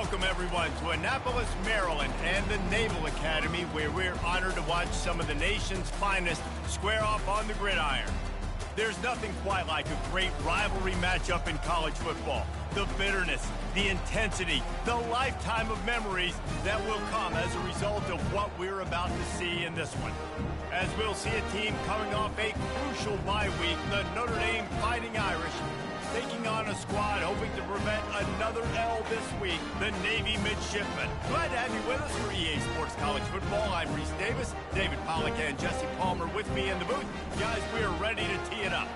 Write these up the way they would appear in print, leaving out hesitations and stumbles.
Welcome, everyone, to Annapolis, Maryland, and the Naval Academy, where we're honored to watch some of the nation's finest square off on the gridiron. There's nothing quite like a great rivalry matchup in college football. The bitterness, the intensity, the lifetime of memories that will come as a result of what we're about to see in this one. As we'll see a team coming off a crucial bye week, the Notre Dame Fighting Irish, taking on a squad hoping to prevent another L this week, the Navy Midshipmen. Glad to have you with us for EA Sports College Football. I'm Reese Davis, David Pollack and Jesse Palmer with me in the booth. Guys, we are ready to tee it up.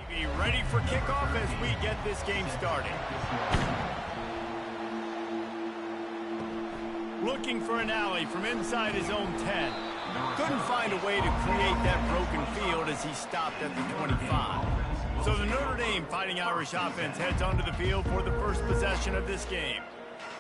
Be ready for kickoff as we get this game started. Looking for an alley from inside his own 10. Couldn't find a way to create that broken field as he stopped at the 25. So the Notre Dame Fighting Irish offense heads onto the field for the first possession of this game.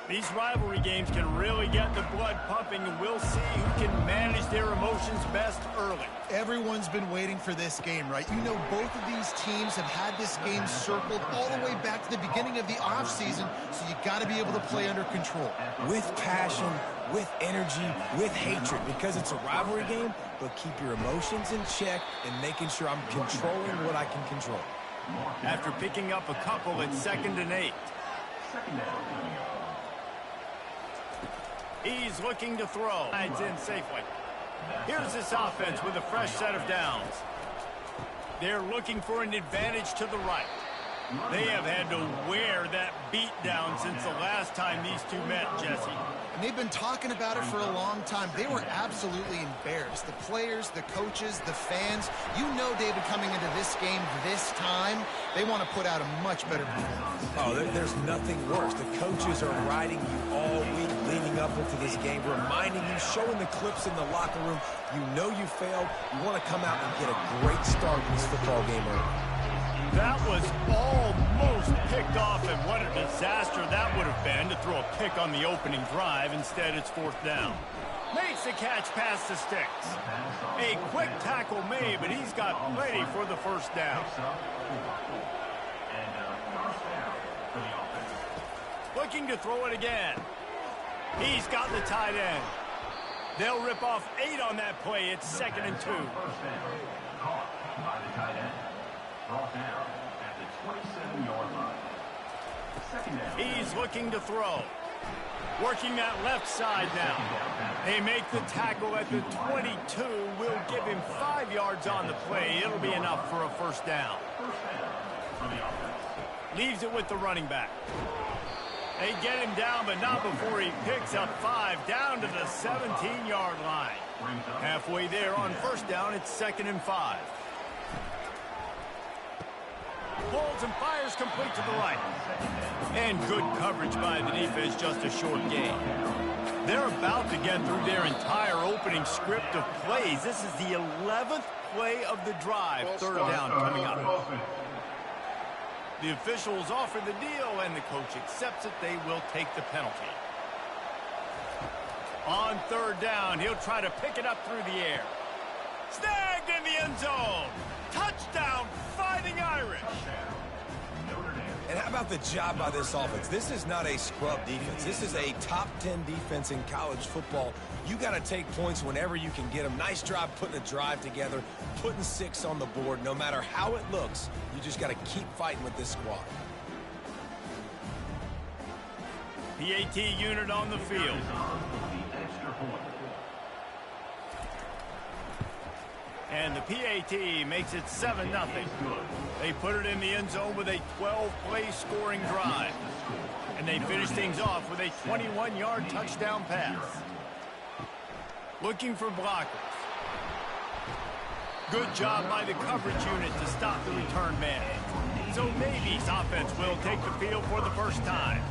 These rivalry games can really get the blood pumping, and we'll see who can manage their emotions best early. Everyone's been waiting for this game, right? You know, both of these teams have had this game circled all the way back to the beginning of the offseason, so you got to be able to play under control. With passion, with energy, with hatred, because it's a rivalry game, but keep your emotions in check and making sure I'm controlling what I can control. After picking up a couple, it's 2nd and 8. He's looking to throw. Hides in safely. Here's this offense with a fresh set of downs. They're looking for an advantage to the right. They have had to wear that beat down since the last time these two met, Jesse. And they've been talking about it for a long time. They were absolutely embarrassed. The players, the coaches, the fans. You know, David, coming into this game this time, they want to put out a much better performance. Oh, there's nothing worse. The coaches are riding you all week leading up into this game, reminding you, showing the clips in the locker room. You know you failed. You want to come out and get a great start in this football game early. That was almost picked off, and what a disaster that would have been to throw a pick on the opening drive. Instead, it's 4th down. Makes the catch past the sticks. A quick tackle made, but he's got plenty for the 1st down. Looking to throw it again. He's got the tight end. They'll rip off 8 on that play. It's 2nd and 2. Brought down at the 27-yard line. He's looking to throw. Working that left side now. They make the tackle at the 22. Will give him 5 yards on the play. It'll be enough for a 1st down. Leaves it with the running back. They get him down, but not before he picks up 5 down to the 17-yard line. Halfway there on 1st down, it's 2nd and 5. Pulls and fires complete to the right. And good coverage by the defense, just a short gain. They're about to get through their entire opening script of plays. This is the 11th play of the drive. 3rd down coming up. The officials offer the deal, and the coach accepts it. They will take the penalty. On 3rd down, he'll try to pick it up through the air. Snagged in the end zone. Touchdown, Fighting Irish. And how about the job by this offense? This is not a scrub defense. This is a top 10 defense in college football. You got to take points whenever you can get them. Nice job putting a drive together, putting 6 on the board. No matter how it looks, you just got to keep fighting with this squad. PAT unit on the field. And the PAT makes it 7-0. They put it in the end zone with a 12-play scoring drive. And they finish things off with a 21-yard touchdown pass. Looking for blockers. Good job by the coverage unit to stop the return man. So Navy's offense will take the field for the first time.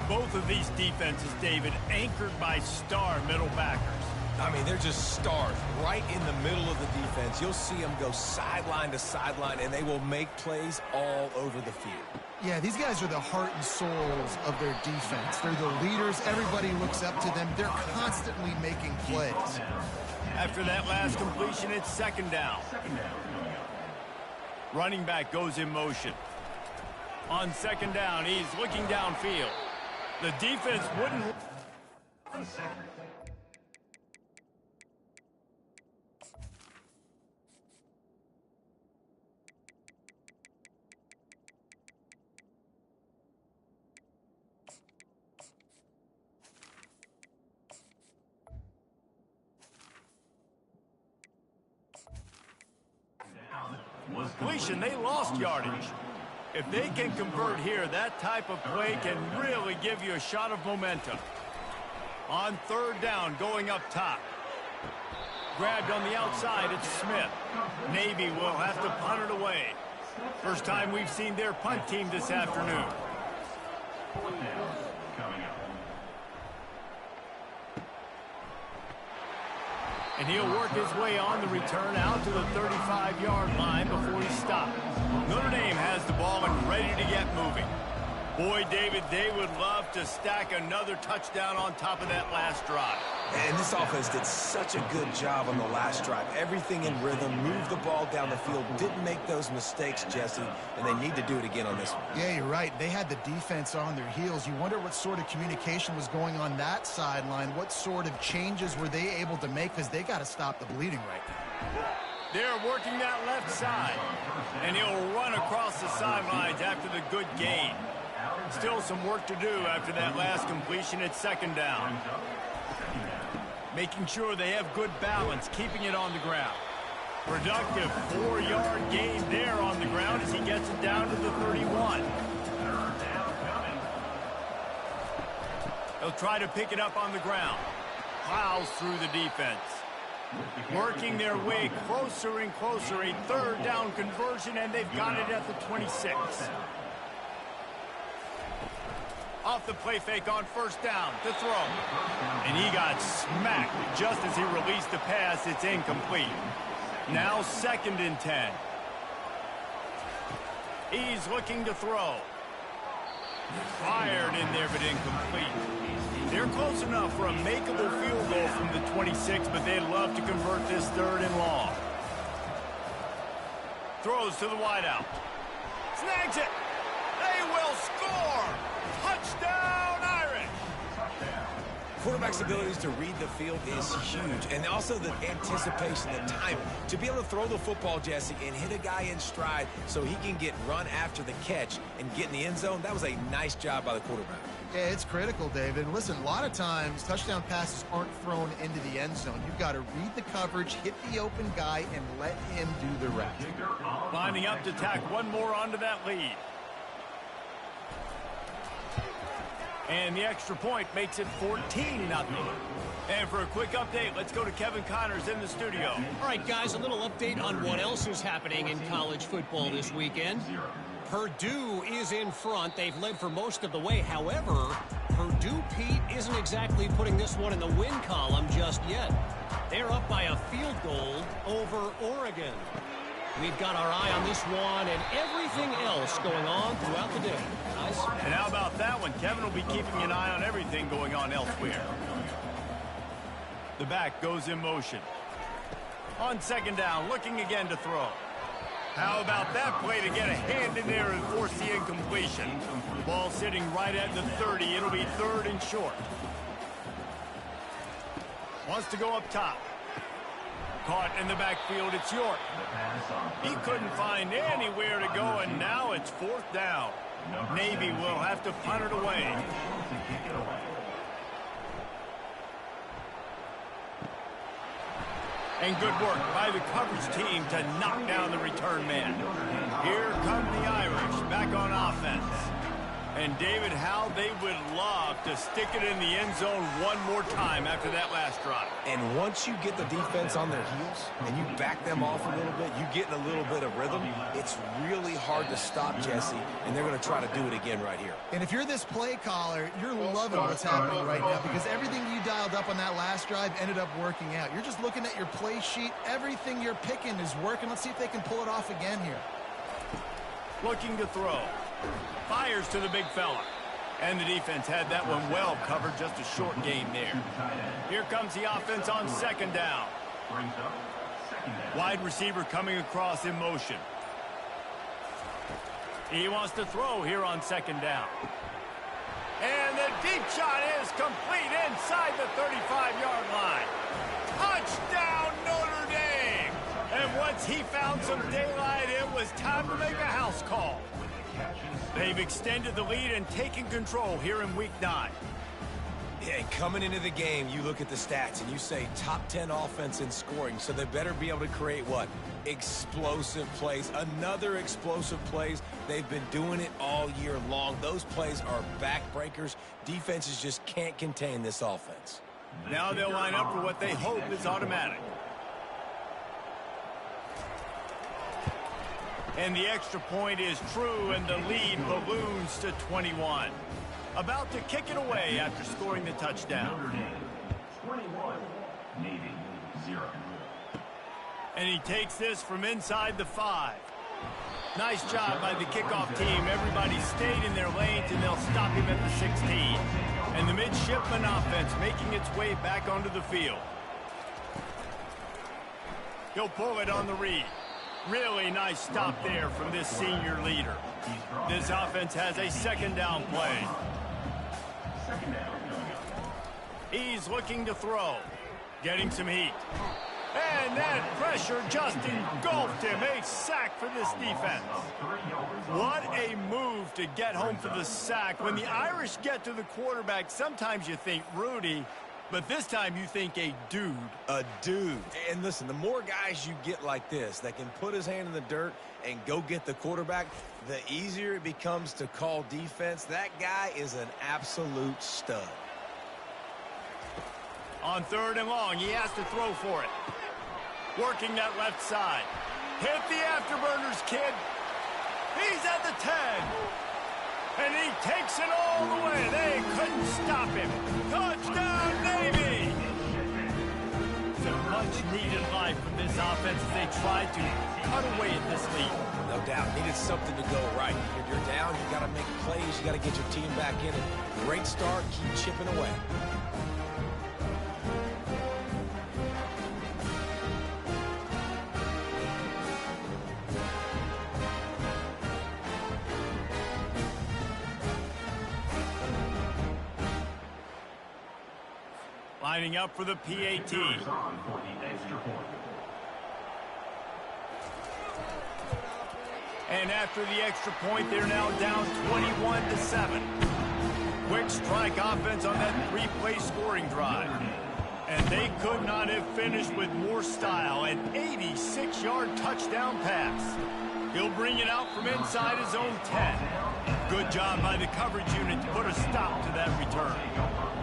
Both of these defenses, David, anchored by star middle backers. I mean, they're just stars right in the middle of the defense. You'll see them go sideline to sideline, and they will make plays all over the field. Yeah, these guys are the heart and souls of their defense. They're the leaders. Everybody looks up to them. They're constantly making plays. After that last completion, it's second down. Running back goes in motion. On second down, he's looking downfield. The defense wouldn't... completion, they lost yardage. If they can convert here, that type of play can really give you a shot of momentum. On third down, going up top. Grabbed on the outside, it's Smith. Navy will have to punt it away. First time we've seen their punt team this afternoon. And he'll work his way on the return out to the 35-yard line before he stopped. Notre Dame has the ball and ready to get moving. Boy, David, they would love to stack another touchdown on top of that last drive. And this offense did such a good job on the last drive. Everything in rhythm, moved the ball down the field, didn't make those mistakes, Jesse, and they need to do it again on this one. Yeah, you're right. They had the defense on their heels. You wonder what sort of communication was going on that sideline. What sort of changes were they able to make, because they got to stop the bleeding right now. They're working that left side, and he'll run across the sidelines after the good gain. Still some work to do after that last completion at second down. Making sure they have good balance, keeping it on the ground. Productive 4-yard gain there on the ground as he gets it down to the 31. They'll try to pick it up on the ground. Plows through the defense. Working their way closer and closer. A third down conversion, and they've got it at the 26. Off the play fake on first down to throw. And he got smacked just as he released the pass. It's incomplete. Now second and 10. He's looking to throw. Fired in there, but incomplete. They're close enough for a makeable field goal from the 26, but they'd love to convert this third and long. Throws to the wideout. Snags it. They will score. Touchdown, Irish! Quarterback's abilities to read the field is huge, and also the anticipation, the timing. To be able to throw the football, Jesse, and hit a guy in stride so he can get run after the catch and get in the end zone, that was a nice job by the quarterback. Yeah, it's critical, David. Listen, a lot of times touchdown passes aren't thrown into the end zone. You've got to read the coverage, hit the open guy, and let him do the rest. Lining up to tack one more onto that lead. And the extra point makes it 14-0. And for a quick update, let's go to Kevin Connors in the studio. All right, guys, a little update on what else is happening in college football this weekend. Purdue is in front. They've led for most of the way. However, Purdue, Pete, isn't exactly putting this one in the win column just yet. They're up by a field goal over Oregon. We've got our eye on this one and everything else going on throughout the day. Guys? And how about that one? Kevin will be keeping an eye on everything going on elsewhere. The back goes in motion. On second down, looking again to throw. How about that play to get a hand in there and force the incompletion? The ball sitting right at the 30. It'll be third and short. Wants to go up top. Caught in the backfield, it's York. He couldn't find anywhere to go, and now it's fourth down. Navy will have to punt it away. And good work by the coverage team to knock down the return man. Here come the Irish back on offense. And David, how they would love to stick it in the end zone one more time after that last drive. And once you get the defense on their heels and you back them off a little bit, you get in a little bit of rhythm, it's really hard to stop, Jesse, and they're going to try to do it again right here. And if you're this play caller, you're loving what's happening right now because everything you dialed up on that last drive ended up working out. You're just looking at your play sheet. Everything you're picking is working. Let's see if they can pull it off again here. Looking to throw. Fires to the big fella. And the defense had that one well covered, just a short gain there. Here comes the offense on second down. Wide receiver coming across in motion. He wants to throw here on second down. And the deep shot is complete inside the 35-yard line. Touchdown, Notre Dame! And once he found some daylight, it was time to make a house call. They've extended the lead and taken control here in Week 9. Yeah, and coming into the game, you look at the stats and you say top 10 offense in scoring, so they better be able to create what? Explosive plays. Another explosive plays. They've been doing it all year long. Those plays are backbreakers. Defenses just can't contain this offense. Now they'll line up for what they hope is automatic. And the extra point is true, and the lead balloons to 21. About to kick it away after scoring the touchdown. Notre Dame, 21, Navy, 0. And he takes this from inside the 5. Nice job by the kickoff team. Everybody stayed in their lanes, and they'll stop him at the 16. And the midshipman offense making its way back onto the field. He'll pull it on the read. Really nice stop there from this senior leader. This offense has a second down play. He's looking to throw. Getting some heat. And that pressure just engulfed him. A sack for this defense. What a move to get home for the sack. When the Irish get to the quarterback, sometimes you think Rudy, but this time you think a dude. A dude. And listen, the more guys you get like this that can put his hand in the dirt and go get the quarterback, the easier it becomes to call defense. That guy is an absolute stud. On third and long, he has to throw for it. Working that left side. Hit the afterburners, kid. He's at the 10. And he takes it all the way. They couldn't stop him. Touchdown, Navy! Some much-needed life from this offense as they tried to cut away at this lead. No doubt. Needed something to go right. If you're down, you got to make plays. You got to get your team back in. Great start. Keep chipping away. Lining up for the PAT. And after the extra point, they're now down 21-7. Quick strike offense on that three-play scoring drive. And they could not have finished with more style. An 86-yard touchdown pass. He'll bring it out from inside his own 10. Good job by the coverage unit to put a stop to that return.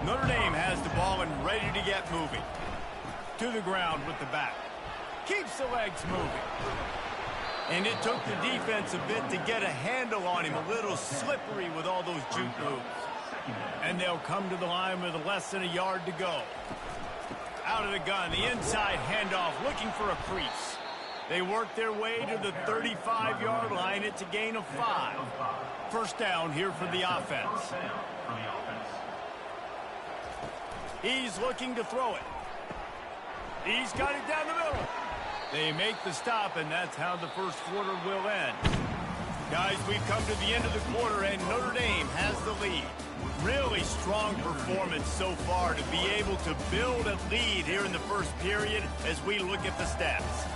Notre Dame has the ball and ready to get moving. To the ground with the back. Keeps the legs moving. And it took the defense a bit to get a handle on him. A little slippery with all those juke moves. And they'll come to the line with less than a yard to go. Out of the gun, the inside handoff, looking for a crease. They work their way to the 35-yard line. It's a gain of 5. First down here for the offense. He's looking to throw it. He's got it down the middle. They make the stop, and that's how the first quarter will end. Guys, we've come to the end of the quarter, and Notre Dame has the lead. Really strong performance so far to be able to build a lead here in the first period as we look at the stats.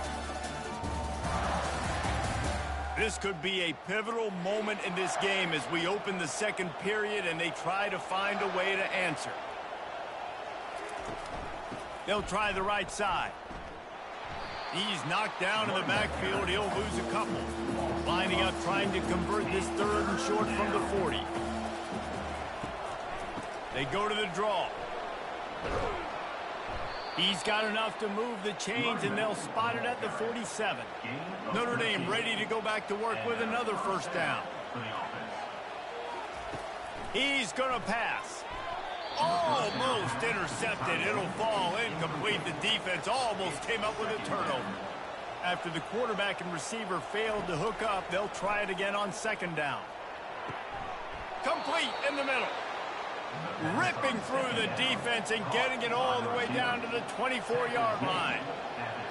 This could be a pivotal moment in this game as we open the second period and they try to find a way to answer. They'll try the right side. He's knocked down in the backfield. He'll lose a couple. Lining up, trying to convert this third and short from the 40. They go to the draw. He's got enough to move the chains, and they'll spot it at the 47. Notre Dame ready to go back to work with another first down. He's going to pass. Almost intercepted. It'll fall incomplete. The defense almost came up with a turnover. After the quarterback and receiver failed to hook up, they'll try it again on second down. Complete in the middle. Ripping through the defense and getting it all the way down to the 24-yard line.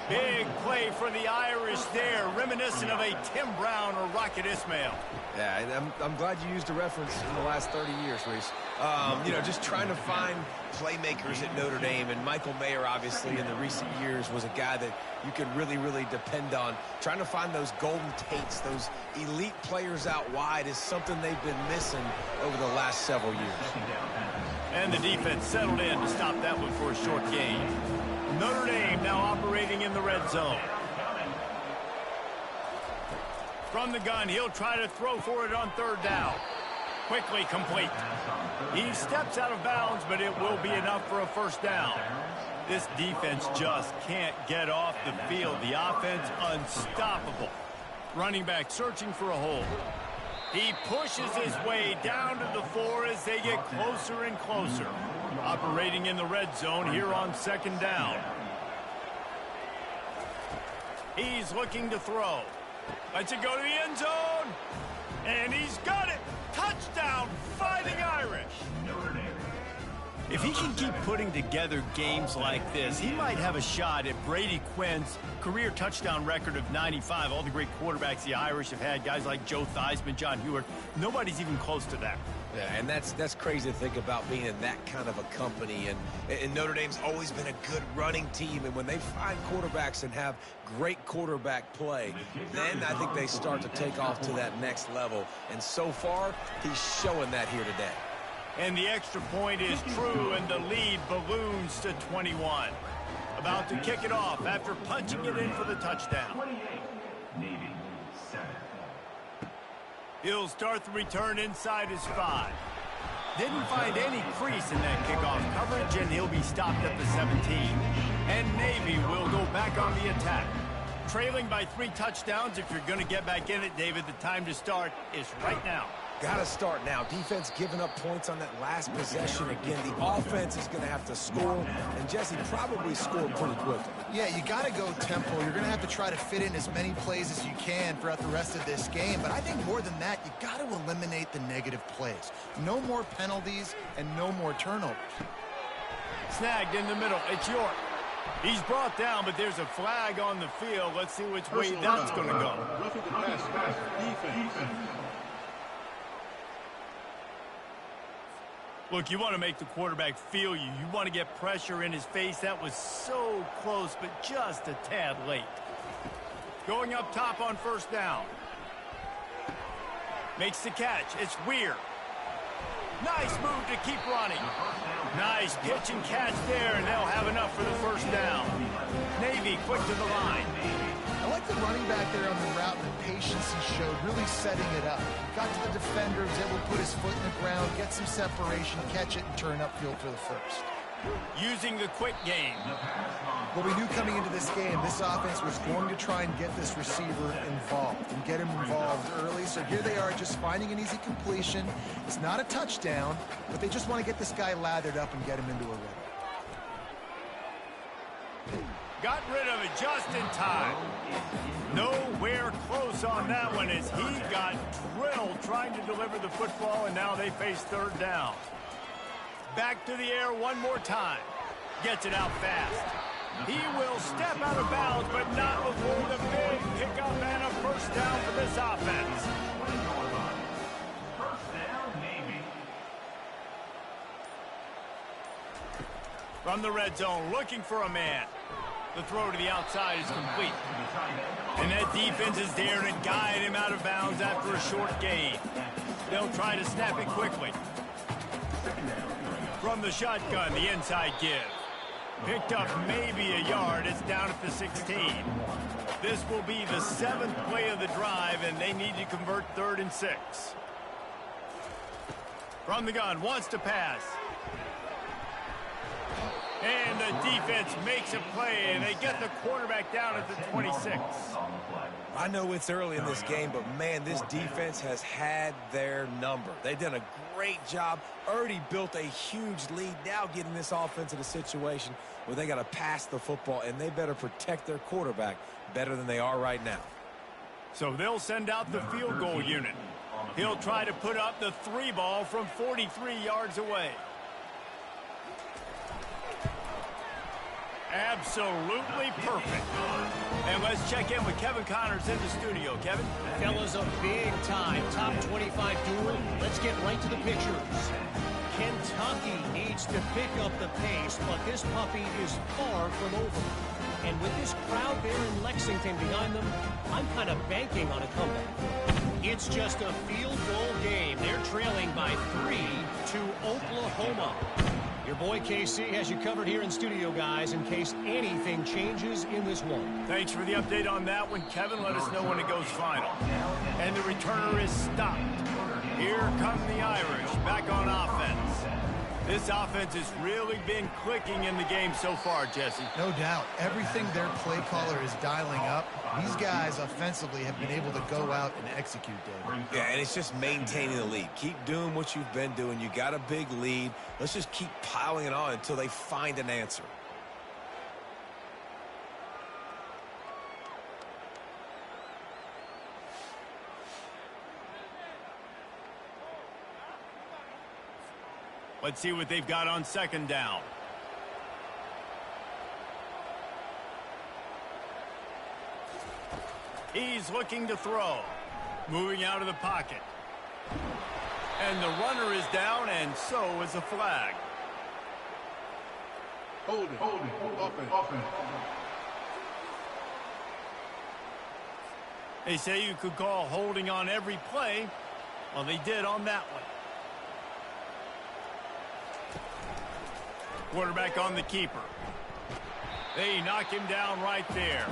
Big play for the Irish there, reminiscent of a Tim Brown or Rocket Ismail. Yeah, and I'm glad you used a reference in the last 30 years, Reese. You know, just trying to find playmakers at Notre Dame, and Michael Mayer, obviously, in the recent years, was a guy that you could really, really depend on. Trying to find those golden Tates, those elite players out wide is something they've been missing over the last several years. And the defense settled in to stop that one for a short gain. Notre Dame now operating in the red zone. From the gun, he'll try to throw for it on third down. Quickly complete. He steps out of bounds, but it will be enough for a first down. This defense just can't get off the field. The offense unstoppable. Running back searching for a hole. He pushes his way down to the 4 as they get closer and closer. Operating in the red zone here on second down. He's looking to throw. Lets it go to the end zone. And he's got it. Touchdown, Fighting Irish. If he can keep putting together games like this, he might have a shot at Brady Quinn's career touchdown record of 95. All the great quarterbacks the Irish have had, guys like Joe Theismann, John Hewart, nobody's even close to that. Yeah, and that's crazy to think about being in that kind of a company. And Notre Dame's always been a good running team. And when they find quarterbacks and have great quarterback play, then I think they start to take off to that next level. And so far, he's showing that here today. And the extra point is true, and the lead balloons to 21. About to kick it off after punching it in for the touchdown. He'll start the return inside his 5. Didn't find any crease in that kickoff coverage, and he'll be stopped at the 17. And Navy will go back on the attack. Trailing by 3 touchdowns, if you're going to get back in it, David, the time to start is right now. Got to start now. Defense giving up points on that last possession again. The offense is going to have to score, and Jesse probably scored pretty quickly. Yeah, you got to go tempo. You're going to have to try to fit in as many plays as you can throughout the rest of this game. But I think more than that, you got to eliminate the negative plays. No more penalties and no more turnovers. Snagged in the middle. It's York. He's brought down, but there's a flag on the field. Let's see which way that's going to go. Look, you want to make the quarterback feel you. You want to get pressure in his face. That was so close, but just a tad late. Going up top on first down. Makes the catch. It's Weir. Nice move to keep running. Nice pitch and catch there, and they'll have enough for the first down. Navy quick to the line. I like the running back there on the route and the patience he showed, really setting it up. Got to the defender, was able to put his foot in the ground, get some separation, catch it, and turn upfield for the first. Using the quick game. Well, we knew coming into this game, this offense was going to try and get this receiver involved and get him involved early. So here they are just finding an easy completion. It's not a touchdown, but they just want to get this guy lathered up and get him into a rhythm. Got rid of it just in time. Nowhere close on that one as he got drilled trying to deliver the football, and now they face third down. Back to the air one more time. Gets it out fast. He will step out of bounds, but not before the big pickup and a first down for this offense. From the red zone, looking for a man. The throw to the outside is complete. And that defense is there to guide him out of bounds after a short gain. They'll try to snap it quickly. From the shotgun, the inside give. Picked up maybe a yard. It's down at the 16. This will be the 7th play of the drive, and they need to convert 3rd and 6. From the gun, wants to pass. And the defense makes a play, and they get the quarterback down at the 26. I know it's early in this game, but, man, this defense has had their number. They've done a great job, already built a huge lead, now getting this offense in a situation where they got to pass the football, and they better protect their quarterback better than they are right now. So they'll send out the field goal unit. He'll try to put up the 3 ball from 43 yards away. Absolutely perfect. And let's check in with Kevin Connors in the studio. Kevin? Fellas, a big-time top 25 duel. Let's get right to the pictures. Kentucky needs to pick up the pace, but this puppy is far from over. And with this crowd there in Lexington behind them, I'm kind of banking on a comeback. It's just a field goal game. They're trailing by 3 to Oklahoma. Your boy KC has you covered here in studio, guys, in case anything changes in this one. Thanks for the update on that one, Kevin. Let us know when it goes final. And the returner is stopped. Here come the Irish back on offense. This offense has really been clicking in the game so far, Jesse. No doubt. Everything their play caller is dialing up, these guys offensively have been able to go out and execute, David. Yeah, and it's just maintaining the lead. Keep doing what you've been doing. You got a big lead. Let's just keep piling it on until they find an answer. Let's see what they've got on second down. He's looking to throw. Moving out of the pocket. And the runner is down, and so is the flag. Hold it. Offense. They say you could call holding on every play. Well, they did on that one. Quarterback on the keeper. They knock him down right there.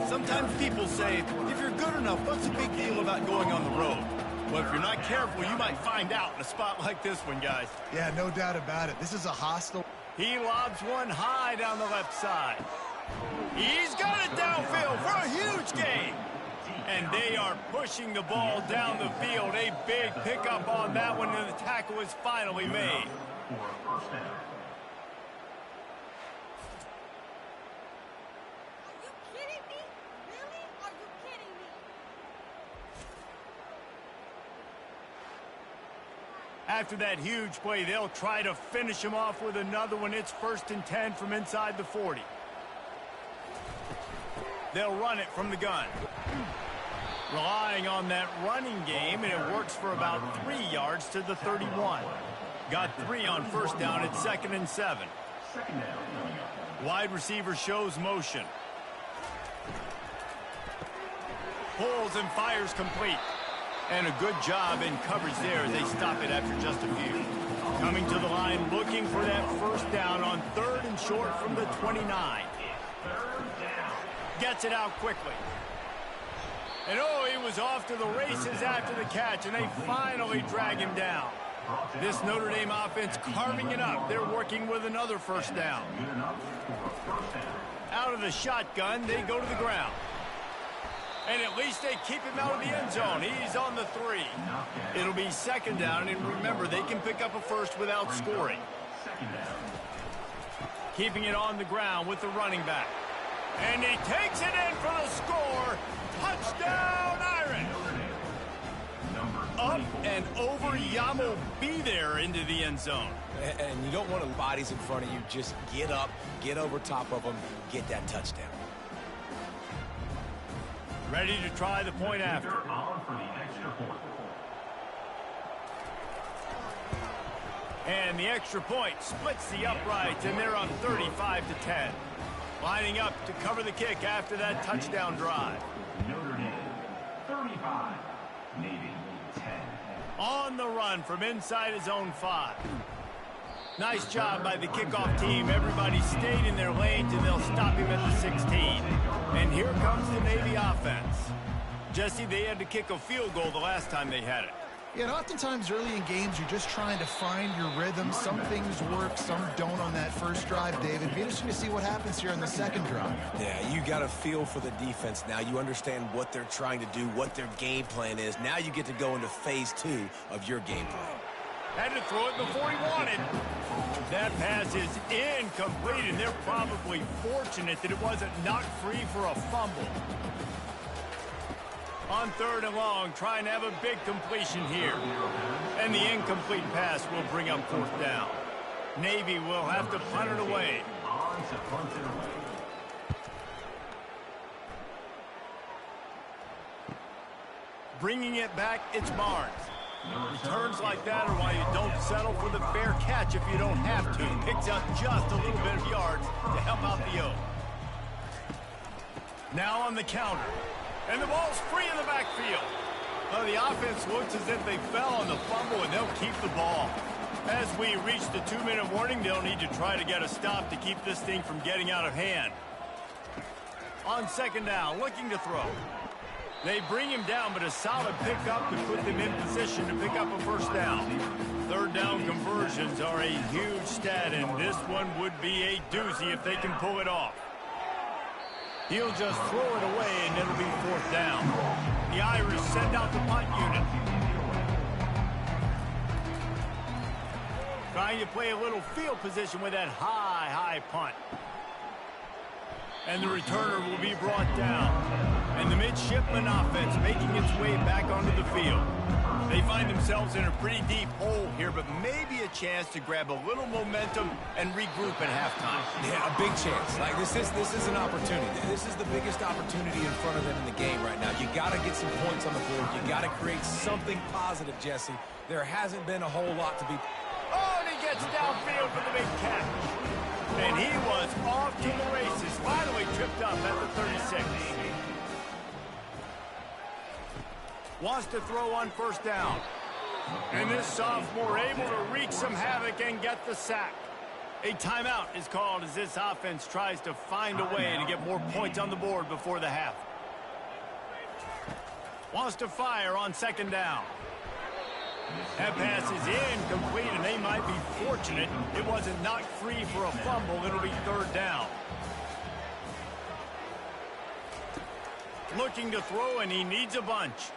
Sometimes people say, if you're good enough, what's the big deal about going on the road? Well, if you're not careful, you might find out in a spot like this one, guys. Yeah, no doubt about it. This is a hostile. He lobs one high down the left side. He's got it downfield for a huge gain. And they are pushing the ball down the field. A big pickup on that one, and the tackle is finally made. After that huge play, they'll try to finish him off with another one. It's 1st and 10 from inside the 40. They'll run it from the gun. Relying on that running game, and it works for about 3 yards to the 31. Got 3 on first down at 2nd and 7. Wide receiver shows motion. Pulls and fires complete. And a good job in coverage there as they stop it after just a few. Coming to the line, looking for that first down on 3rd and short from the 29. Gets it out quickly. And oh, he was off to the races after the catch, and they finally drag him down. This Notre Dame offense carving it up. They're working with another first down. Out of the shotgun, they go to the ground. And at least they keep him out of the end zone. He's on the 3. It'll be 2nd down, and remember, they can pick up a first without scoring. Keeping it on the ground with the running back. And he takes it in for the score. Touchdown, Irish! Up and over, Yamo be there into the end zone. And you don't want the bodies in front of you. Just get up, get over top of them, get that touchdown. Ready to try the point after. And the extra point splits the uprights, and they're up 35-10. Lining up to cover the kick after that touchdown drive. Notre Dame, 35, Navy, 10. On the run from inside his own 5. Nice job by the kickoff team. Everybody stayed in their lanes, and they'll stop him at the 16. And here comes the Navy offense. Jesse, they had to kick a field goal the last time they had it. Yeah, and oftentimes early in games, you're just trying to find your rhythm. Some things work, some don't on that first drive, David. It'd be interesting to see what happens here on the second drive. Yeah, you got a feel for the defense now. You understand what they're trying to do, what their game plan is. Now you get to go into phase 2 of your game plan. Had to throw it before he wanted. That pass is incomplete, and they're probably fortunate that it wasn't knocked free for a fumble. On 3rd and long, trying to have a big completion here. And the incomplete pass will bring up 4th down. Navy will have to punt it away. Bringing it back, it's Barnes. Returns like that are why you don't settle for the fair catch if you don't have to. Picks up just a little bit of yards to help out the O. Now on the counter. And the ball's free in the backfield. Well, the offense looks as if they fell on the fumble, and they'll keep the ball. As we reach the 2-minute warning, they'll need to try to get a stop to keep this thing from getting out of hand. On 2nd down, looking to throw. They bring him down, but a solid pickup to put them in position to pick up a 1st down. 3rd down conversions are a huge stat, and this one would be a doozy if they can pull it off. He'll just throw it away, and it'll be 4th down. The Irish send out the punt unit. Trying to play a little field position with that high punt. And the returner will be brought down. And the midshipman offense making its way back onto the field. They find themselves in a pretty deep hole here, but maybe a chance to grab a little momentum and regroup at halftime. Yeah, a big chance. Like this is an opportunity. This is the biggest opportunity in front of them in the game right now. You got to get some points on the board. You got to create something positive, Jesse. There hasn't been a whole lot to be. Oh, and he gets downfield for the big catch. And he was off to the races. Finally tripped up at the 36. Wants to throw on 1st down. And this sophomore able to wreak some havoc and get the sack. A timeout is called as this offense tries to find a way to get more points on the board before the half. Wants to fire on 2nd down. That pass is incomplete, and they might be fortunate it wasn't knocked free for a fumble. It'll be 3rd down. Looking to throw, and he needs a bunch.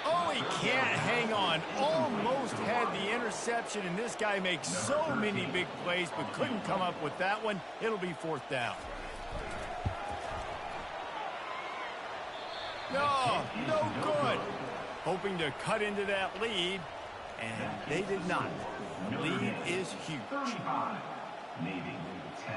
Oh, he can't hang on. Almost had the interception, and this guy makes so many big plays, but couldn't come up with that one. It'll be 4th down. No good. Hoping to cut into that lead, and they did not. Lead is huge. 35, Navy 10.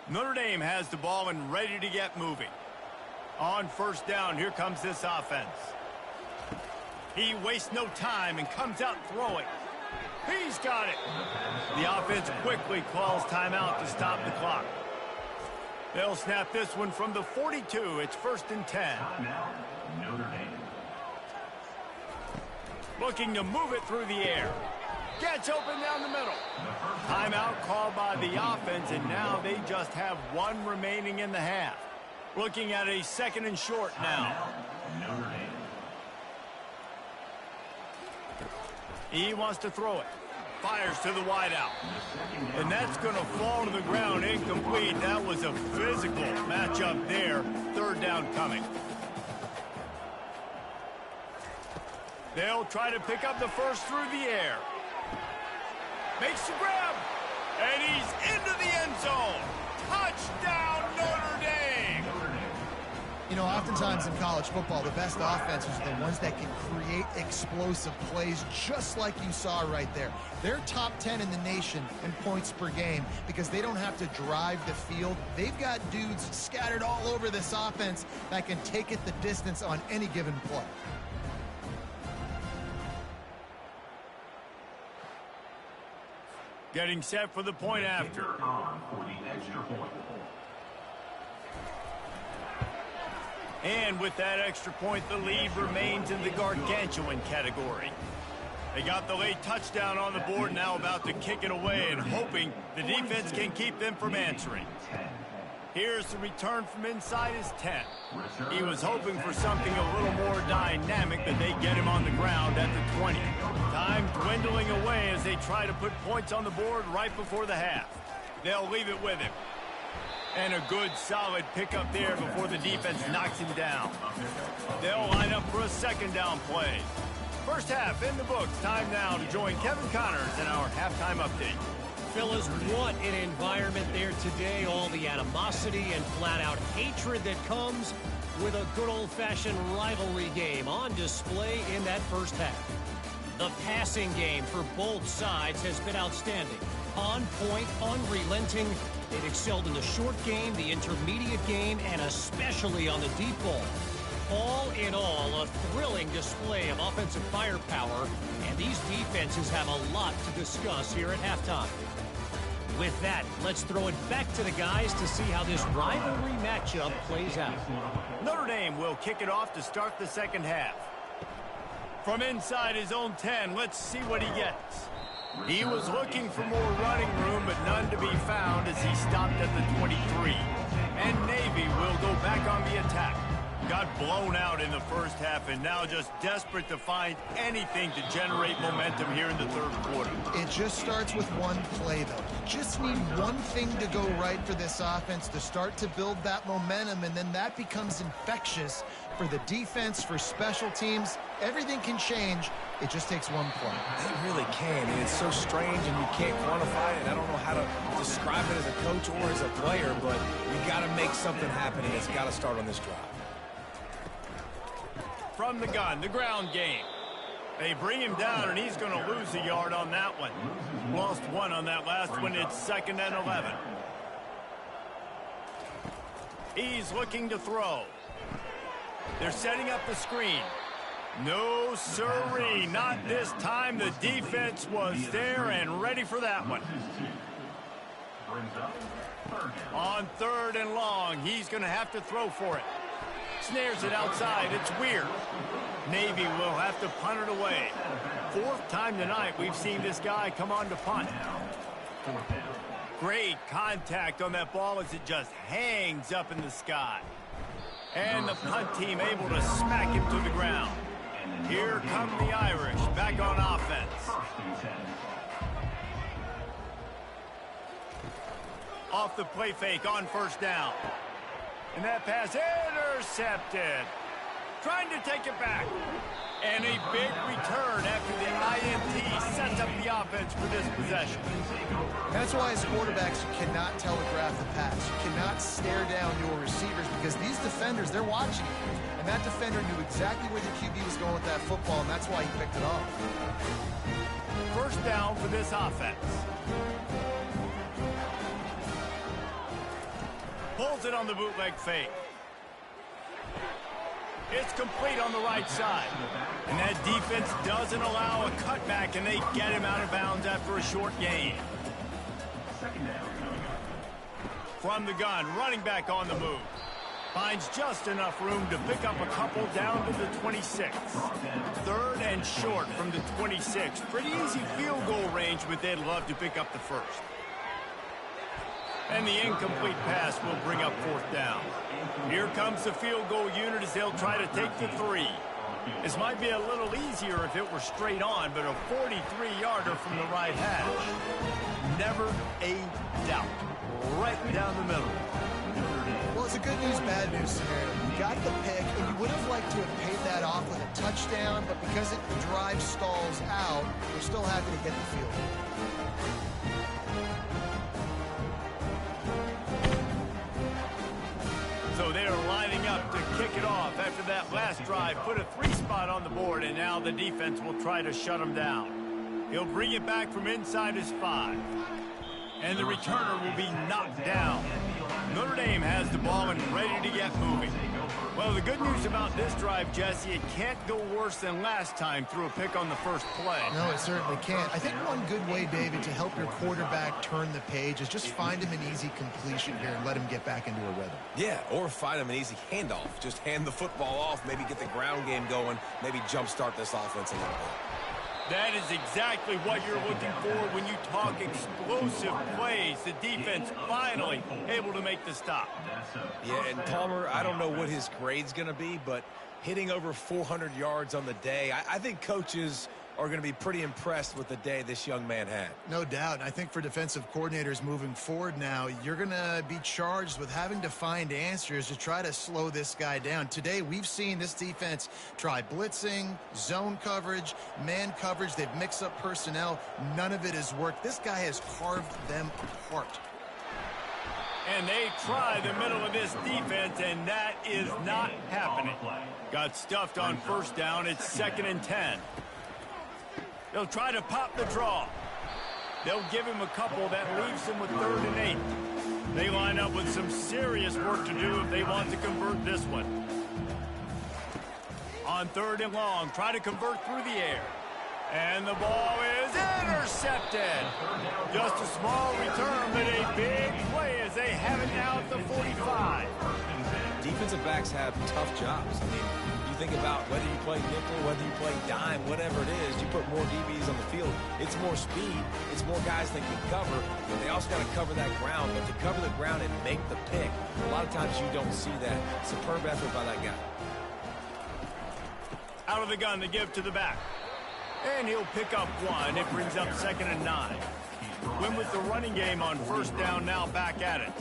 Notre Dame has the ball and ready to get moving. On 1st down, here comes this offense. He wastes no time and comes out throwing. He's got it. The offense quickly calls timeout to stop the clock. They'll snap this one from the 42. It's 1st and 10. Notre Dame. Looking to move it through the air. Gets open down the middle. Timeout called by the offense, and now they just have one remaining in the half. Looking at a 2nd and short now. Notre Dame. He wants to throw it. Fires to the wideout. And that's going to fall to the ground incomplete. That was a physical matchup there. 3rd down coming. They'll try to pick up the first through the air. Makes the grab. And he's into the end zone. Touchdown, Notre Dame. You know, oftentimes in college football, the best offenses are the ones that can create explosive plays, just like you saw right there. They're top 10 in the nation in points per game because they don't have to drive the field. They've got dudes scattered all over this offense that can take it the distance on any given play. Getting set for the point after. On for the extra point. And with that extra point, the lead remains in the gargantuan category. They got the late touchdown on the board, now about to kick it away and hoping the defense can keep them from answering. Here's the return from inside his 10. He was hoping for something a little more dynamic, but they get him on the ground at the 20. Time dwindling away as they try to put points on the board right before the half. They'll leave it with him. And a good, solid pickup there before the defense knocks him down. They'll line up for a second down play. First half in the books. Time now to join Kevin Connors in our halftime update. Fellas, what an environment there today. All the animosity and flat-out hatred that comes with a good old-fashioned rivalry game on display in that first half. The passing game for both sides has been outstanding. On point, unrelenting. They've excelled in the short game, the intermediate game, and especially on the deep ball. All in all, a thrilling display of offensive firepower, and these defenses have a lot to discuss here at halftime. With that, let's throw it back to the guys to see how this rivalry matchup plays out. Notre Dame will kick it off to start the second half. From inside his own 10, let's see what he gets. He was looking for more running room, but none to be found as he stopped at the 23. And Navy will go back on the attack. Got blown out in the first half and now just desperate to find anything to generate momentum here in the third quarter. It just starts with one play, though. Just need one thing to go right for this offense to start to build that momentum, and then that becomes infectious for the defense, for special teams. Everything can change. It just takes one play. It really can, and it's so strange, and you can't quantify it. I don't know how to describe it as a coach or as a player, but you got to make something happen, and it's got to start on this drive. From the gun, the ground game. They bring him down, and he's going to lose a yard on that one. Lost one on that last one. It's 2nd and 11. He's looking to throw. They're setting up the screen. No, sirree, not this time. The defense was there and ready for that one. On 3rd and long, he's going to have to throw for it. Snares it outside. It's weird. Navy will have to punt it away. 4th time tonight we've seen this guy come on to punt. Great contact on that ball as it just hangs up in the sky. And the punt team able to smack him to the ground. Here come the Irish back on offense. Off the play fake on 1st down. And that pass intercepted. Trying to take it back. And a big return after the INT sets up the offense for this possession. That's why as quarterbacks, you cannot telegraph the pass. You cannot stare down your receivers because these defenders, they're watching you. And that defender knew exactly where the QB was going with that football, and that's why he picked it off. 1st down for this offense. Pulls it on the bootleg fake. It's complete on the right side. And that defense doesn't allow a cutback, and they get him out of bounds after a short gain. From the gun, running back on the move. Finds just enough room to pick up a couple down to the 26. 3rd and short from the 26. Pretty easy field goal range, but they'd love to pick up the 1st. And the incomplete pass will bring up 4th down. Here comes the field goal unit as they'll try to take the 3. This might be a little easier if it were straight on, but a 43-yarder from the right hash. Never a doubt. Right down the middle. Well, it's a good news, bad news scenario. You got the pick, and you would have liked to have paid that off with a touchdown, but because the drive stalls out, we're still happy to get the field goal. So they are lining up to kick it off after that last drive. Put a 3 spot on the board, and now the defense will try to shut him down. He'll bring it back from inside his 5. And the returner will be knocked down. Notre Dame has the ball and ready to get moving. Well, the good news about this drive, Jesse, it can't go worse than last time through a pick on the first play. No, it certainly can't. I think one good way, David, to help your quarterback turn the page is just find him an easy completion here and let him get back into a rhythm. Yeah, or find him an easy handoff. Just hand the football off, maybe get the ground game going, maybe jumpstart this offense a little bit. That is exactly what you're looking for when you talk explosive plays. The defense finally able to make the stop. Yeah, and Palmer, I don't know what his grade's going to be, but hitting over 400 yards on the day, I think coaches are going to be pretty impressed with the day this young man had. No doubt. And I think for defensive coordinators moving forward now, you're going to be charged with having to find answers to try to slow this guy down. Today, we've seen this defense try blitzing, zone coverage, man coverage. They've mixed up personnel. None of it has worked. This guy has carved them apart. And they try the middle of this defense, and that is not happening. Got stuffed on first down. It's 2nd and 10. They'll try to pop the draw. They'll give him a couple that leaves him with 3rd and 8. They line up with some serious work to do if they want to convert this one. On 3rd and long, try to convert through the air. And the ball is intercepted. Just a small return, but a big play as they have it now at the 45. Defensive backs have tough jobs. I mean, you think about whether you play nickel, whether you play dime, whatever it is, you put more DBs on the field. It's more speed. It's more guys that can cover, but they also got to cover that ground. But to cover the ground and make the pick, a lot of times you don't see that. Superb effort by that guy. Out of the gun to give to the back. And he'll pick up one. It brings up 2nd and 9. Win with the running game on first down, now back at it.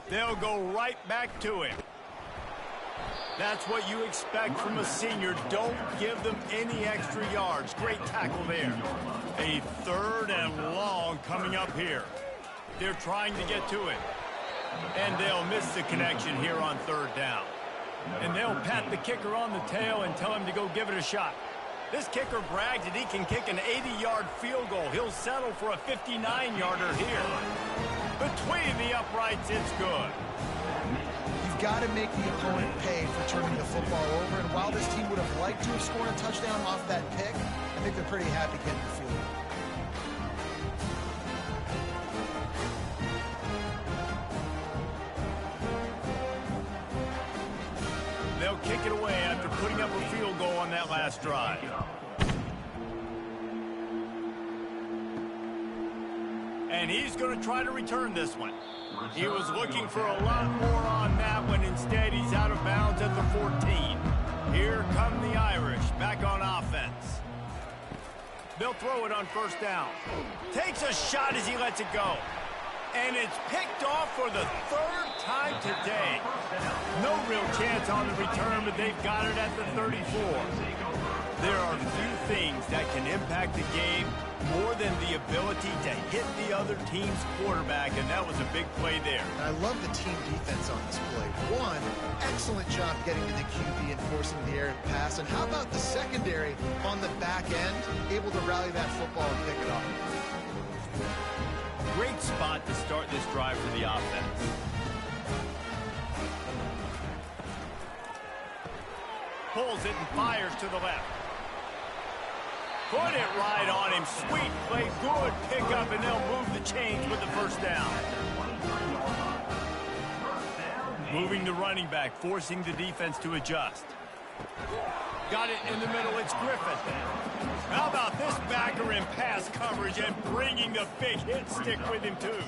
They'll go right back to him. That's what you expect from a senior. Don't give them any extra yards. Great tackle there. A 3rd and long coming up here. They're trying to get to it. And they'll miss the connection here on 3rd down. And they'll pat the kicker on the tail and tell him to go give it a shot. This kicker brags that he can kick an 80-yard field goal. He'll settle for a 59-yarder here. Between the uprights, it's good. You've got to make the opponent pay for turning the football over. And while this team would have liked to have scored a touchdown off that pick, I think they're pretty happy getting the field goal. They'll kick it away after putting up a field goal on that last drive. And he's going to try to return this one. He was looking for a lot more on that one. Instead, he's out of bounds at the 14. Here come the Irish back on offense. They'll throw it on first down. Takes a shot as he lets it go. And it's picked off for the 3rd time today. No real chance on the return, but they've got it at the 34. There are few things that can impact the game more than the ability to hit the other team's quarterback, and that was a big play there. And I love the team defense on this play. One, excellent job getting to the QB and forcing the errant pass. And how about the secondary on the back end, able to rally that football and pick it up? Great spot to start this drive for the offense. Pulls it and fires to the left. Put it right on him. Sweet play. Good pickup, and they'll move the chains with the first down. Moving the running back, forcing the defense to adjust. Got it in the middle. It's Griffin. How about this backer in pass coverage and bringing the big hit stick with him, too.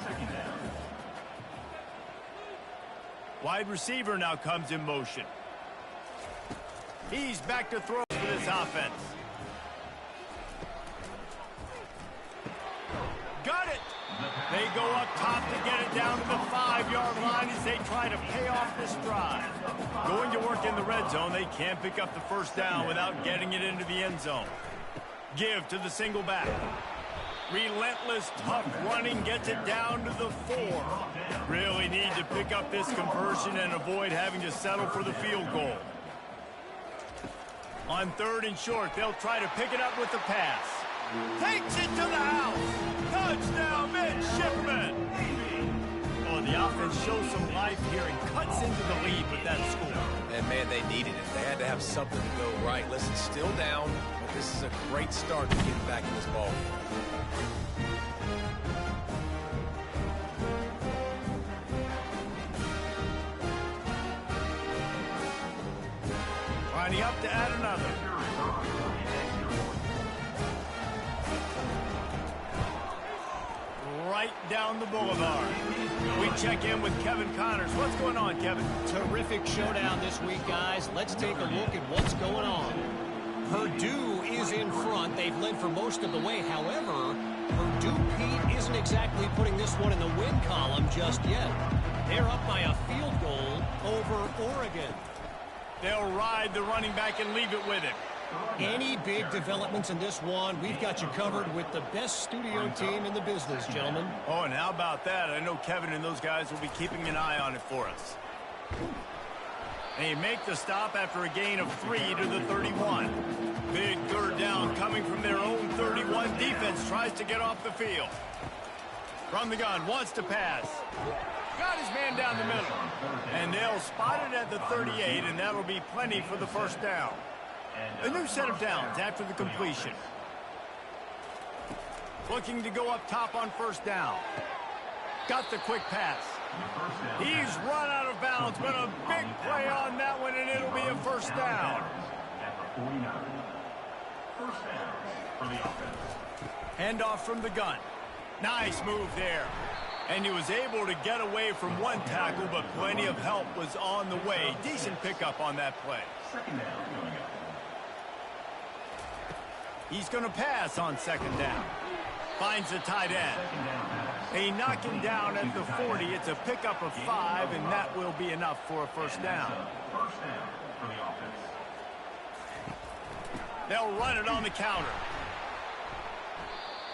Wide receiver now comes in motion. He's back to throw for this offense. Got it. They go up top to get it down to the 5-yard line as they try to pay off this drive. Going to work in the red zone. They can't pick up the first down without getting it into the end zone. Give to the single back. Relentless, tough running gets it down to the 4. Really need to pick up this conversion and avoid having to settle for the field goal. On 3rd and short, they'll try to pick it up with the pass. Takes it to the house. Touchdown, midshipman. Oh, the The offense shows some life here and cuts into the lead with that score. And, man, they needed it. They had to have something to go right. Listen, still down, but this is a great start to getting back in this ball game. Lining up to add another. Right down the boulevard. We check in with Kevin Connors. What's going on, Kevin? Terrific showdown this week, guys. Let's take a look at what's going on. Purdue is in front. They've led for most of the way. However, Purdue, Pete, isn't exactly putting this one in the win column just yet. They're up by a field goal over Oregon. They'll ride the running back and leave it with him. Any big developments in this one, we've got you covered with the best studio team in the business, gentlemen. Oh, and how about that? I know Kevin and those guys will be keeping an eye on it for us. They make the stop after a gain of 3 to the 31. Big third down coming from their own 31. Defense tries to get off the field. From the gun, wants to pass. Got his man down the middle. And they'll spot it at the 38, and that'll be plenty for the first down. A new set of downs after the completion. Looking to go up top on first down. Got the quick pass. He's run out of bounds, but a big play on that one, and it'll be a first down. First down for the offense. Handoff from the gun. Nice move there. And he was able to get away from one tackle, but plenty of help was on the way. Decent pickup on that play. Second down going up. He's going to pass on second down. Finds the tight end. They knock him down at the 40. It's a pickup of 5, and that will be enough for a first down. First down for the offense. They'll run it on the counter.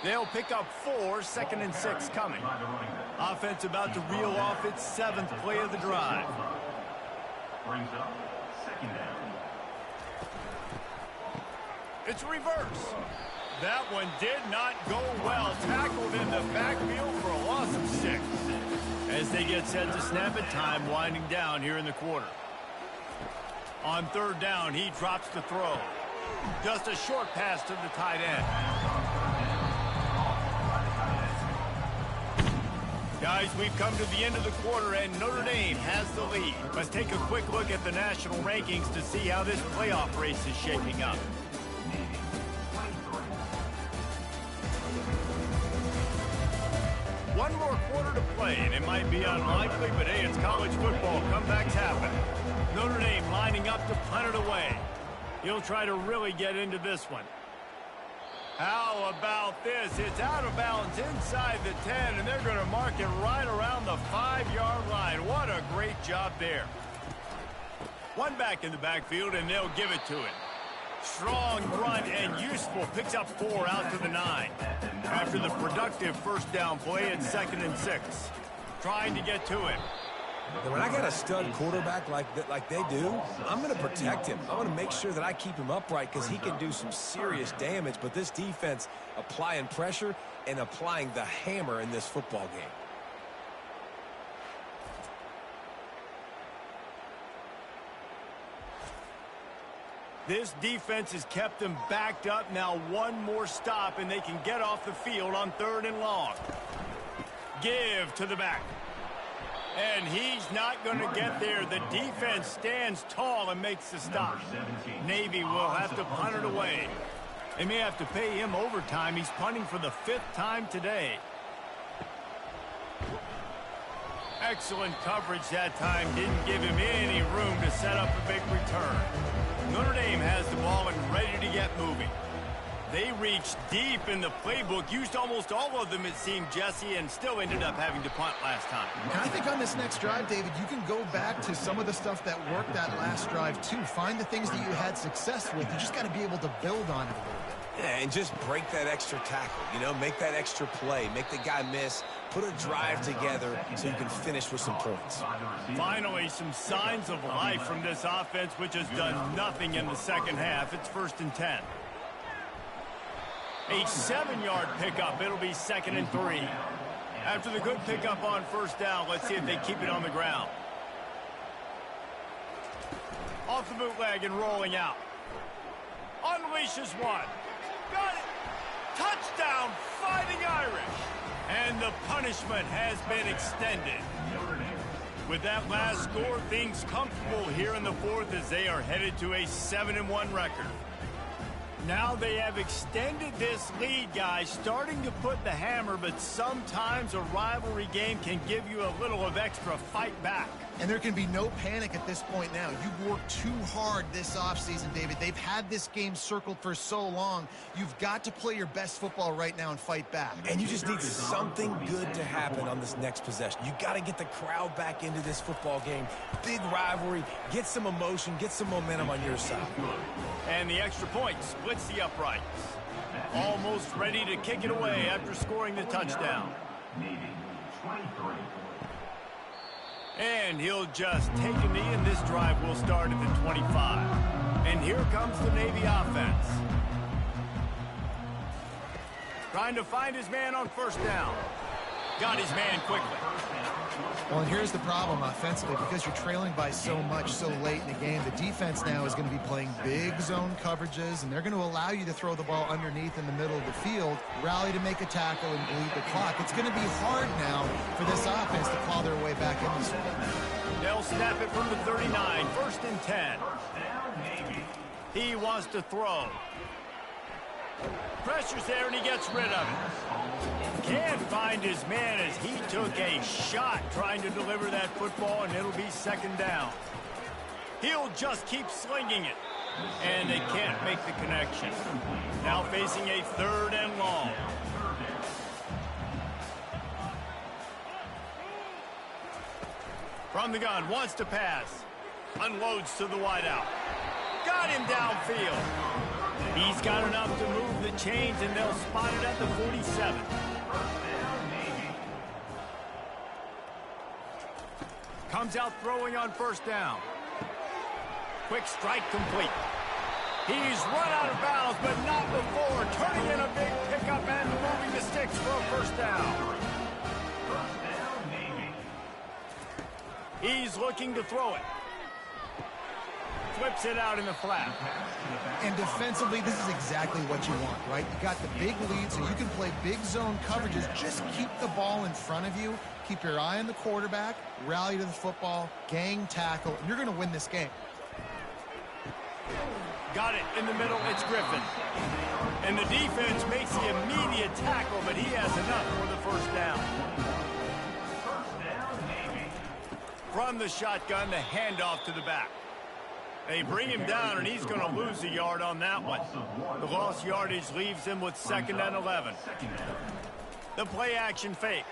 They'll pick up 4, 2nd and 6 coming. Offense about to reel off its 7th play of the drive. Brings up second down. It's reverse. That one did not go well. Tackled in the backfield for a loss of 6. As they get set to snap it, time winding down here in the quarter. On third down, he drops the throw. Just a short pass to the tight end. Guys, we've come to the end of the quarter, and Notre Dame has the lead. Let's take a quick look at the national rankings to see how this playoff race is shaping up. One more quarter to play, and it might be unlikely, but hey, it's college football. Comebacks happen. Notre Dame lining up to punt it away. He'll try to really get into this one. How about this? It's out of bounds inside the 10, and they're going to mark it right around the 5-yard line. What a great job there. One back in the backfield, and they'll give it to him. Strong run and useful. Picks up 4 out to the 9. After the productive first down play, it's 2nd and 6. Trying to get to him. And when I got a stud quarterback like they do, I'm going to protect him. I'm going to make sure that I keep him upright because he can do some serious damage. But this defense applying pressure and applying the hammer in this football game. This defense has kept them backed up. Now one more stop, and they can get off the field on 3rd and long. Give to the back. And he's not going to get there. The defense stands tall and makes the stop. Navy will have to punt it away. They may have to pay him overtime. He's punting for the 5th time today. Excellent coverage that time. Didn't give him any room to set up a big return. Notre Dame has the ball and ready to get moving. They reached deep in the playbook, used almost all of them, it seemed, Jesse, and still ended up having to punt last time. And I think on this next drive, David, you can go back to some of the stuff that worked that last drive, too. Find the things that you had success with. You just got to be able to build on it a little bit. Yeah, and just break that extra tackle, you know, make that extra play, make the guy miss, put a drive together so you can finish with some points. Finally, some signs of life from this offense, which has done nothing in the second half. It's 1st and 10. A 7-yard pickup. It'll be 2nd and 3. After the good pickup on first down, let's see if they keep it on the ground. Off the bootleg and rolling out. Unleashes one. Got it. Touchdown, Fighting Irish. And the punishment has been extended. With that last score, things comfortable here in the fourth as they are headed to a 7-1 record. Now they have extended this lead, guys, starting to put the hammer, but sometimes a rivalry game can give you a little of extra fight back. And there can be no panic at this point now. You've worked too hard this offseason, David. They've had this game circled for so long. You've got to play your best football right now and fight back. And you just need something good to happen on this next possession. You got to get the crowd back into this football game. Big rivalry. Get some emotion. Get some momentum on your side. And the extra point splits the uprights. Almost ready to kick it away after scoring the touchdown. And he'll just take a knee, and this drive will start at the 25. And here comes the Navy offense. Trying to find his man on first down. Got his man quickly. Well, and here's the problem offensively. Because you're trailing by so much so late in the game, the defense now is going to be playing big zone coverages, and they're going to allow you to throw the ball underneath in the middle of the field, rally to make a tackle, and bleed the clock. It's going to be hard now for this offense to claw their way back in this one. They'll snap it from the 39, first and 10. He wants to throw. Pressure's there, and he gets rid of it. Can't find his man as he took a shot trying to deliver that football, and it'll be second down. He'll just keep slinging it, and they can't make the connection. Now facing a third and long. From the gun, wants to pass. Unloads to the wideout. Got him downfield. He's got enough to move the chains, and they'll spot it at the 47. Comes out throwing on first down. Quick strike complete. He's run out of bounds, but not before turning in a big pickup and moving the sticks for a first down. He's looking to throw it. Flips it out in the flat. And defensively, this is exactly what you want, right? You got the big lead, so you can play big zone coverages. Just keep the ball in front of you. Keep your eye on the quarterback. Rally to the football. Gang tackle. And you're going to win this game. Got it in the middle. It's Griffin. And the defense makes the immediate tackle, but he has enough for the first down. From the shotgun, the handoff to the back. They bring him down, and he's going to lose a yard on that one. The lost yardage leaves him with second and 11. The play-action fake.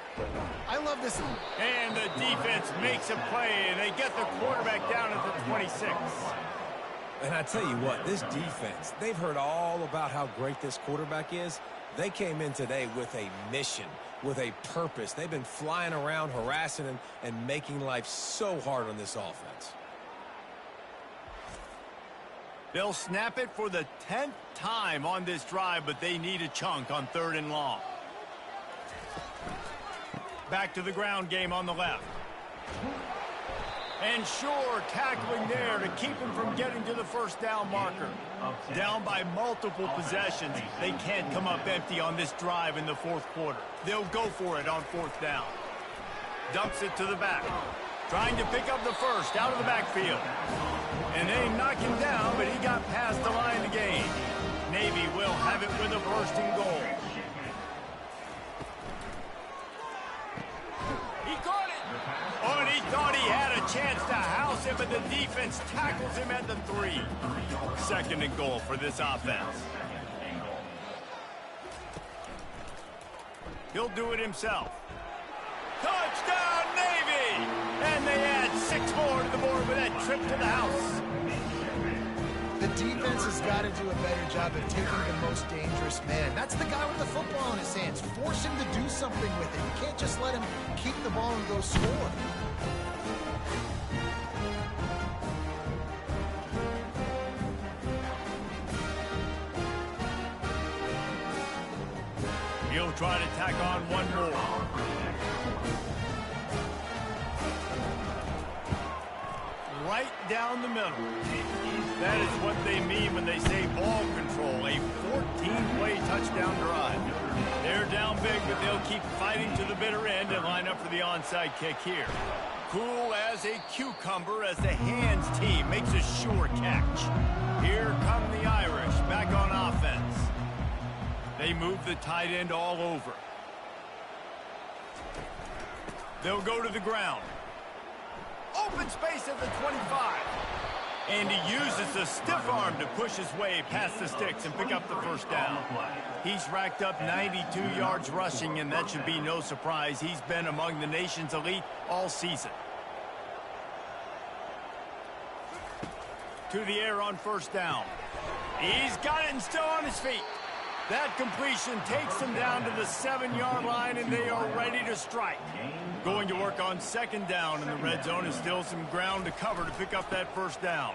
I love this. And the defense makes a play, and they get the quarterback down at the 26. And I tell you what, this defense, they've heard all about how great this quarterback is. They came in today with a mission, with a purpose. They've been flying around, harassing him, and making life so hard on this offense. They'll snap it for the 10th time on this drive, but they need a chunk on third and long. Back to the ground game on the left. And sure, tackling there to keep him from getting to the first down marker. Down by multiple possessions, they can't come up empty on this drive in the fourth quarter. They'll go for it on fourth down. Dumps it to the back. Trying to pick up the first out of the backfield. And they knock him down, but he got past the line of the game. Navy will have it with a first and goal. He caught it. Oh, and he thought he had a chance to house him, but the defense tackles him at the 3. Second and goal for this offense. He'll do it himself. Touchdown, Navy! And they add 6 more to the board with that trip to the house. The defense has got to do a better job of taking the most dangerous man. That's the guy with the football in his hands. Force him to do something with it. You can't just let him keep the ball and go score. He'll try to tack on one more. Right down the middle. That is what they mean when they say ball control. A 14-play touchdown drive. They're down big, but they'll keep fighting to the bitter end and line up for the onside kick here. Cool as a cucumber as the hands team makes a sure catch. Here come the Irish back on offense. They move the tight end all over. They'll go to the ground. Open space at the 25. And he uses the stiff arm to push his way past the sticks and pick up the first down. He's racked up 92 yards rushing, and that should be no surprise. He's been among the nation's elite all season. To the air on first down. He's got it and still on his feet. That completion takes them down to the 7-yard line, and they are ready to strike. Going to work on second down, and the red zone is still some ground to cover to pick up that first down.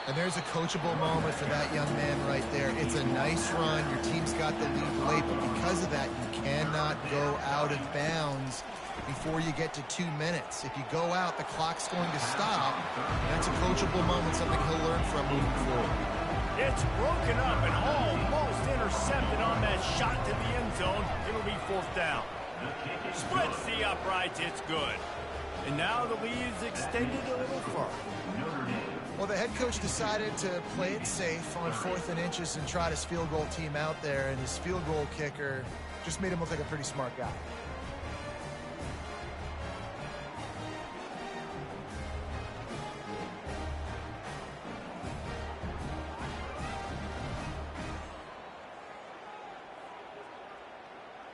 And there's a coachable moment for that young man right there. It's a nice run. Your team's got the lead late, but because of that, you cannot go out of bounds before you get to 2 minutes. If you go out, the clock's going to stop. That's a coachable moment, something he'll learn from moving forward. It's broken up and almost intercepted on that shot to the end zone. It'll be fourth down. Splits the uprights. It's good. And now the lead is extended a little further. Well, the head coach decided to play it safe on 4th and inches and trot his field goal team out there, and his field goal kicker just made him look like a pretty smart guy.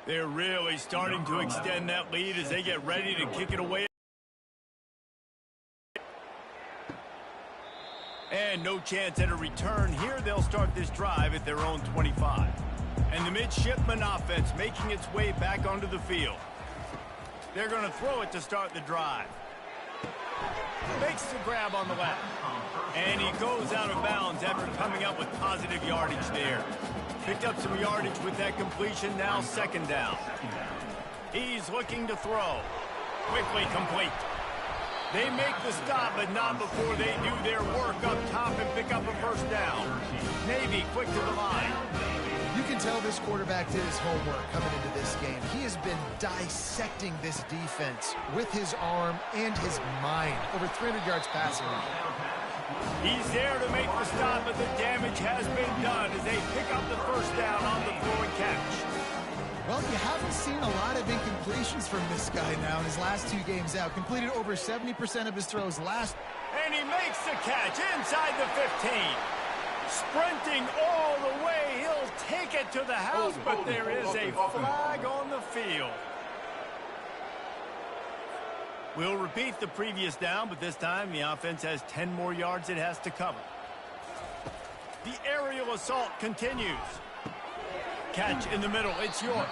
They're really starting to extend that lead as they get ready to kick it away. And no chance at a return here. They'll start this drive at their own 25. And the midshipman offense making its way back onto the field. They're going to throw it to start the drive. Makes the grab on the left. And he goes out of bounds after coming up with positive yardage there. Picked up some yardage with that completion, now second down. He's looking to throw. Quickly complete. They make the stop, but not before they do their work up top and pick up a first down. Navy quick to the line. You can tell this quarterback did his homework coming into this game. He has been dissecting this defense with his arm and his mind. Over 300 yards passing. He's there to make the stop, but the damage has been done as they pick up the first down on the throw and catch. Well, you haven't seen a lot of incompletions from this guy now in his last 2 games out. Completed over 70% of his throws last. And he makes the catch inside the 15. Sprinting all the way, he'll take it to the house, but there is a flag on the field. We'll repeat the previous down, but this time the offense has 10 more yards it has to cover. The aerial assault continues. Catch in the middle, it's York.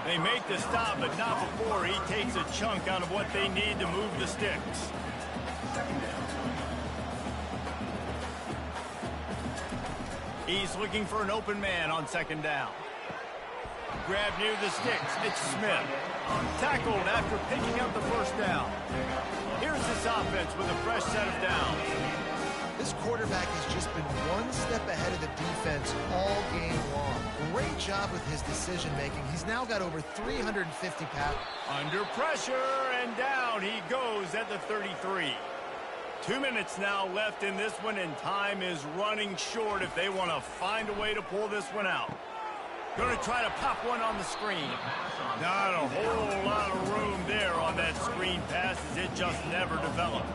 They make the stop, but not before he takes a chunk out of what they need to move the sticks. He's looking for an open man on second down. Grab near the sticks, it's Smith. Tackled after picking up the first down. Here's this offense with a fresh set of downs. This quarterback has just been one step ahead of the defense all game long. Great job with his decision-making. He's now got over 350 passes. Under pressure, and down he goes at the 33. 2 minutes now left in this one, and time is running short if they want to find a way to pull this one out. Going to try to pop one on the screen. Not a whole lot of room there on that screen pass as it just never developed.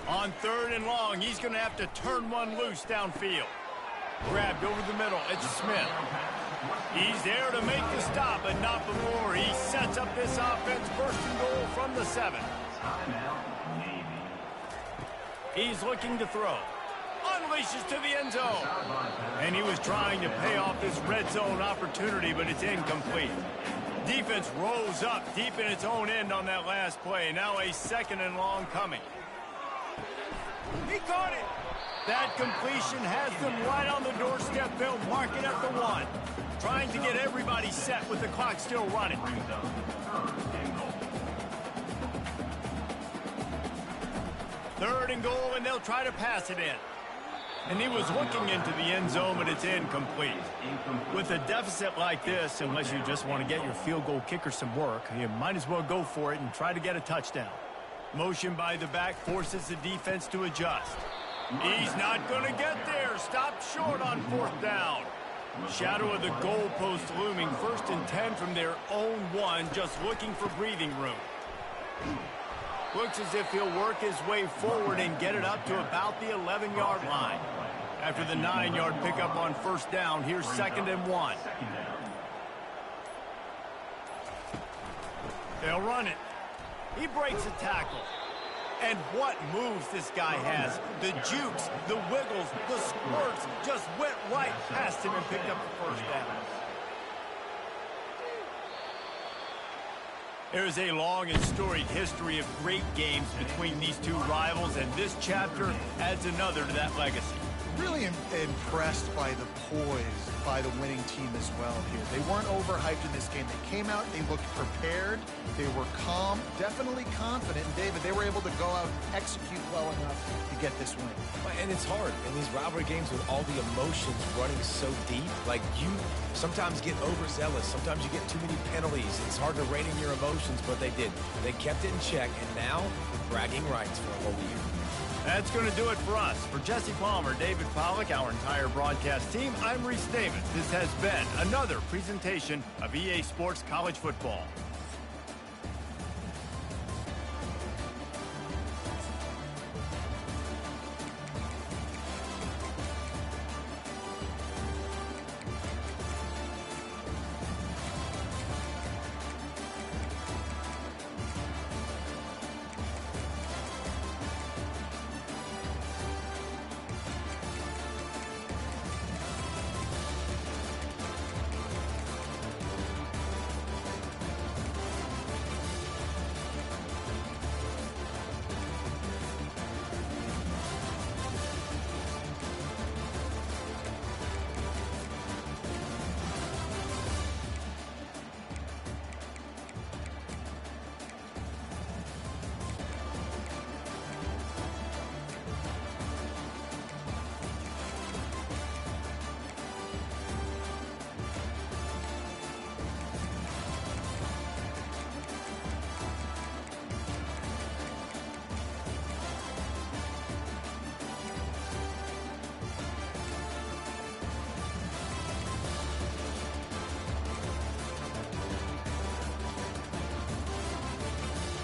On third and long, he's going to have to turn one loose downfield. Grabbed over the middle, it's Smith. He's there to make the stop, but not before he sets up this offense first and goal from the 7. He's looking to throw. Unleashes to the end zone. And he was trying to pay off this red zone opportunity, but it's incomplete. Defense rose up deep in its own end on that last play. Now a second and long coming. He caught it. That completion has them right on the doorstep. They'll mark it at the 1. Trying to get everybody set with the clock still running. Third and goal, and they'll try to pass it in. And he was looking into the end zone, but it's incomplete. With a deficit like this, unless you just want to get your field goal kicker some work, you might as well go for it and try to get a touchdown. Motion by the back forces the defense to adjust. He's not going to get there. Stopped short on 4th down. Shadow of the goalpost looming. 1st and 10 from their own 1, just looking for breathing room. Looks as if he'll work his way forward and get it up to about the 11-yard line. After the 9-yard pickup on 1st down, here's 2nd and 1. They'll run it. He breaks a tackle. And what moves this guy has. The jukes, the wiggles, the squirts just went right past him and picked up the 1st down. There's a long and storied history of great games between these two rivals, and this chapter adds another to that legacy. Really impressed by the poise by the winning team as well here. They weren't overhyped in this game. They came out, they looked prepared, they were calm, definitely confident. And David, they were able to go out and execute well enough to get this win. And it's hard in these rivalry games with all the emotions running so deep. Like, you sometimes get overzealous. Sometimes you get too many penalties. It's hard to rein in your emotions, but they did. They kept it in check, and now bragging rights for a whole year. That's going to do it for us. For Jesse Palmer, David Pollack, our entire broadcast team, I'm Reese Davis. This has been another presentation of EA Sports College Football.